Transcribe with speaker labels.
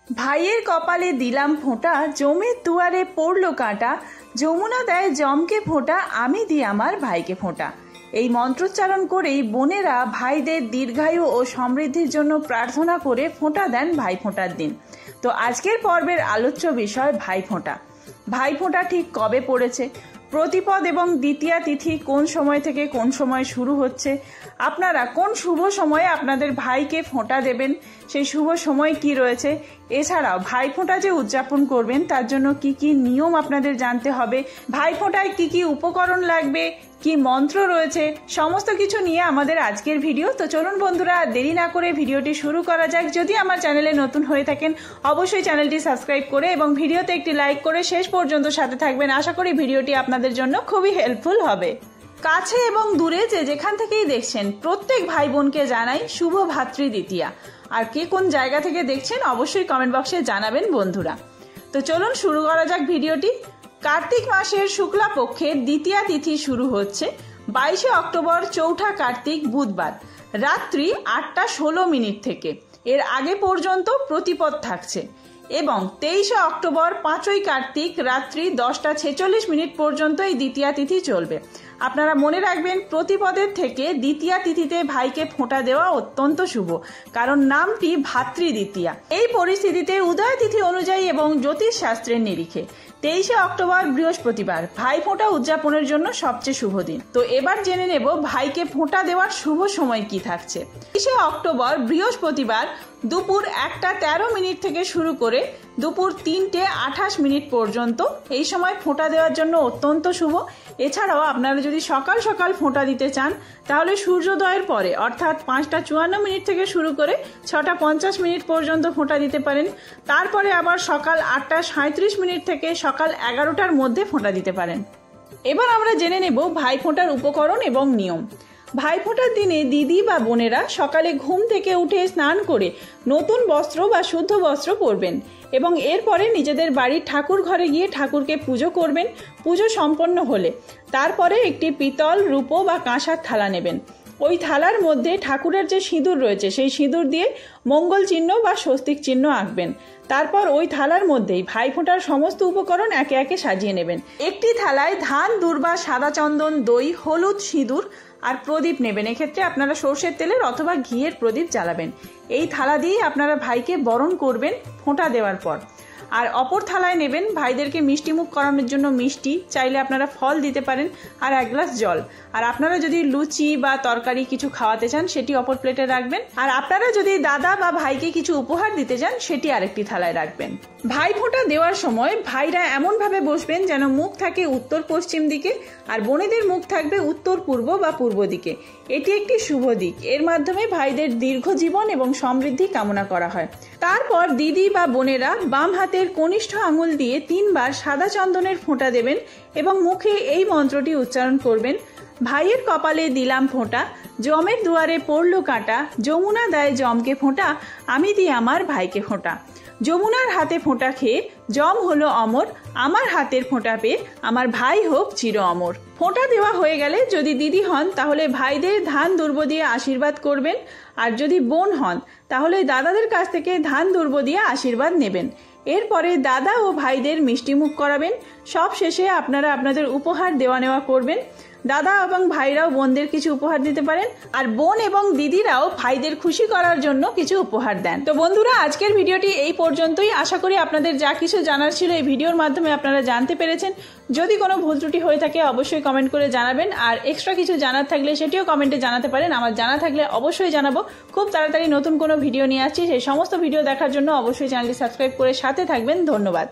Speaker 1: ভাইয়ের কপালে দিলাম ফোঁটা, জমের দুয়ারে পড়লো কাঁটা, যমুনা দেয় জমকে ফোঁটা, আমি দিই আমার ভাইকে ফোঁটা। এই মন্ত্রোচ্চারণ করেই বোনেরা ভাইদের দীর্ঘায়ু ও সমৃদ্ধির জন্য প্রার্থনা করে ফোঁটা দেন ভাইফোঁটার দিন। তো আজকের পর্বের আলোচ্য বিষয় ভাইফোঁটা। ভাইফোঁটা ঠিক কবে পড়েছে, প্রতিপদ এবং দ্বিতীয়া তিথি কোন সময় থেকে কোন সময় শুরু হচ্ছে, আপনারা কোন শুভ সময়ে আপনাদের ভাইকে ফোঁটা দেবেন, সেই শুভ সময় কি রয়েছে, এছাড়াও ভাইফোঁটা যে উদযাপন করবেন তার জন্য কি কি নিয়ম আপনাদের জানতে হবে, ভাইফোঁটায় কি কি উপকরণ লাগবে, কি মন্ত্র রয়েছে, সমস্ত কিছু নিয়ে আমাদের আজকের ভিডিও। তো চলুন বন্ধুরা, দেরি না করে ভিডিওটি শুরু করা যাক। যদি আমার চ্যানেলে নতুন হয়ে থাকেন অবশ্যই চ্যানেলটি সাবস্ক্রাইব করে এবং ভিডিওতে একটি লাইক করে শেষ পর্যন্ত সাথে থাকবেন। আশা করি ভিডিওটি আপনাদের জন্য খুবই হেল্পফুল হবে। কাছে এবং দূরে যে যেখান থেকেই দেখছেন প্রত্যেক ভাই বোনকে জানাই শুভ ভাতৃ দ্বিতীয়া। আর কে কোন জায়গা থেকে দেখছেন অবশ্যই কমেন্ট বক্সে জানাবেন বন্ধুরা। তো চলুন শুরু করা যাক ভিডিওটি। কার্তিক মাসের শুক্লা পক্ষের দ্বিতীয়া তিথি শুরু হচ্ছে 22শে অক্টোবর চৌঠা কার্তিক বুধবার রাত্রি 8:16 থেকে। এর আগে পর্যন্ত প্রতিপদ থাকছে এবং 23শে অক্টোবর 5ই কার্তিক রাত্রি 10:46 পর্যন্ত এই দ্বিতীয়া তিথি চলবে। আপনারা মনে রাখবেন, প্রতিপদের থেকে দ্বিতীয়া তিথিতে ভাইকে ফোঁটা দেওয়া অত্যন্ত শুভ, কারণ নামটি ভাতৃ দ্বিতীয়া। এই পরিস্থিতিতে উদয় তিথি অনুযায়ী এবং জ্যোতিষ শাস্ত্রের নিরিখে 23শে অক্টোবর বৃহস্পতিবার ভাইফোঁটা উদযাপনের জন্য সবচেয়ে শুভ দিন। তো এবার জেনে নেব ভাইকে ফোঁটা দেওয়ার শুভ সময় কি থাকছে। 23শে অক্টোবর বৃহস্পতিবার দুপুর 1:13 থেকে শুরু করে দুপুর 3:28 পর্যন্ত এই সময় ফোঁটা দেওয়ার জন্য অত্যন্ত শুভ। এছাড়াও আপনারা যদি সকাল সকাল ফোঁটা দিতে চান তাহলে সূর্যোদয়ের পরে অর্থাৎ 5:54 থেকে শুরু করে 6:50 পর্যন্ত ফোঁটা দিতে পারেন। তারপরে আবার সকাল 8:37 থেকে সকাল 11টার মধ্যে ফোঁটা দিতে পারেন। এবার আমরা জেনে নেব ভাইফোঁটার উপকরণ এবং নিয়ম। ভাইফোঁটার দিনে দিদি বা বোনেরা সকালে ঘুম থেকে উঠে স্নান করে নতুন বস্ত্র বা শুদ্ধ বস্ত্র পরবেন এবং এরপরে নিজেদের বাড়ির ঠাকুর ঘরে গিয়ে ঠাকুরকে পুজো করবেন। পুজো সম্পন্ন হলে তারপরে একটি পিতল, রূপো বা কাঁসার থালা নেবেন। ওই থালার মধ্যে ঠাকুরের যে সিঁদুর রয়েছে সেই সিঁদুর দিয়ে মঙ্গল চিহ্ন বা স্বস্তিক চিহ্ন আঁকবেন। তারপর ওই থালার মধ্যেই ভাইফোঁটার সমস্ত উপকরণ একে একে সাজিয়ে নেবেন। একটি থালায় ধান, দূর্বা, সাদা চন্দন, দই, হলুদ, সিঁদুর আর প্রদীপ নেবেন। এক্ষেত্রে আপনারা সর্ষের তেলের অথবা ঘিয়ের প্রদীপ জ্বালাবেন। এই থালা দিয়ে আপনারা ভাইকে বরণ করবেন ফোঁটা দেওয়ার পর। আর অপর থালায় নেবেন ভাইদেরকে মিষ্টি মুখ করানোর জন্য মিষ্টি, চাইলে আপনারা ফল দিতে পারেন, আর 1 গ্লাস জল। আর আপনারা যদি লুচি বা তরকারি কিছু খাওয়াতে চান সেটি অপর প্লেটে রাখবেন। আর আপনারা যদি দাদা বা ভাইকে কিছু উপহার দিতে চান সেটি আরেকটি থালায় রাখবেন। ভাইফোঁটা দেওয়ার সময় ভাইরা এমনভাবে বসবেন যেন মুখ থাকে উত্তর পশ্চিম দিকে আর বোনেদের মুখ থাকবে উত্তর পূর্ব বা পূর্ব দিকে। এটি একটি শুভ দিক। এর মাধ্যমে ভাইদের দীর্ঘ জীবন এবং সমৃদ্ধি কামনা করা হয়। তারপর দিদি বা বোনেরা বাম হাতের কনিষ্ঠ আঙুল দিয়ে 3 বার সাদা চন্দনের ফোঁটা দেবেন এবং মুখে এই মন্ত্রটি উচ্চারণ করবেন: ভাইয়ের কপালে দিলাম ফোঁটা, জমের দুয়ারে পড়লো কাঁটা, যমুনা দেয় জমকে ফোঁটা, আমি দিই আমার ভাইকে ফোঁটা। যমুনার হাতে ফোঁটা খেয়ে জম হলো অমর, আমার হাতের ফোঁটা পেয়ে আমার ভাই হোক চির অমর। ফোঁটা দেওয়া হয়ে গেলে যদি দিদি হন তাহলে ভাইদের ধান দুর্ব দিয়ে আশীর্বাদ করবেন, আর যদি বোন হন তাহলে দাদাদের কাছ থেকে ধান দুর্ব দিয়ে আশীর্বাদ নেবেন। এরপরে দাদা ও ভাইদের মিষ্টিমুখ করাবেন। সব শেষে আপনারা আপনাদের উপহার দেওয়া নেওয়া করবেন। দাদা এবং ভাইরাও বোনদের কিছু উপহার দিতে পারেন, আর বোন এবং দিদিরাও ভাইদের খুশি করার জন্য কিছু উপহার দেন। তো বন্ধুরা, আজকের ভিডিওটি এই পর্যন্তই। আশা করি আপনাদের যা কিছু জানার ছিল এই ভিডিওর মাধ্যমে আপনারা জানতে পেরেছেন। যদি কোনো ভুল ত্রুটি হয়ে থাকে অবশ্যই কমেন্ট করে জানাবেন, আর এক্সট্রা কিছু জানার থাকলে সেটিও কমেন্টে জানাতে পারেন। আমার জানা থাকলে অবশ্যই জানাবো। খুব তাড়াতাড়ি নতুন কোনো ভিডিও নিয়ে আসছি। সেই সমস্ত ভিডিও দেখার জন্য অবশ্যই চ্যানেলটি সাবস্ক্রাইব করে সাথে থাকবেন। ধন্যবাদ।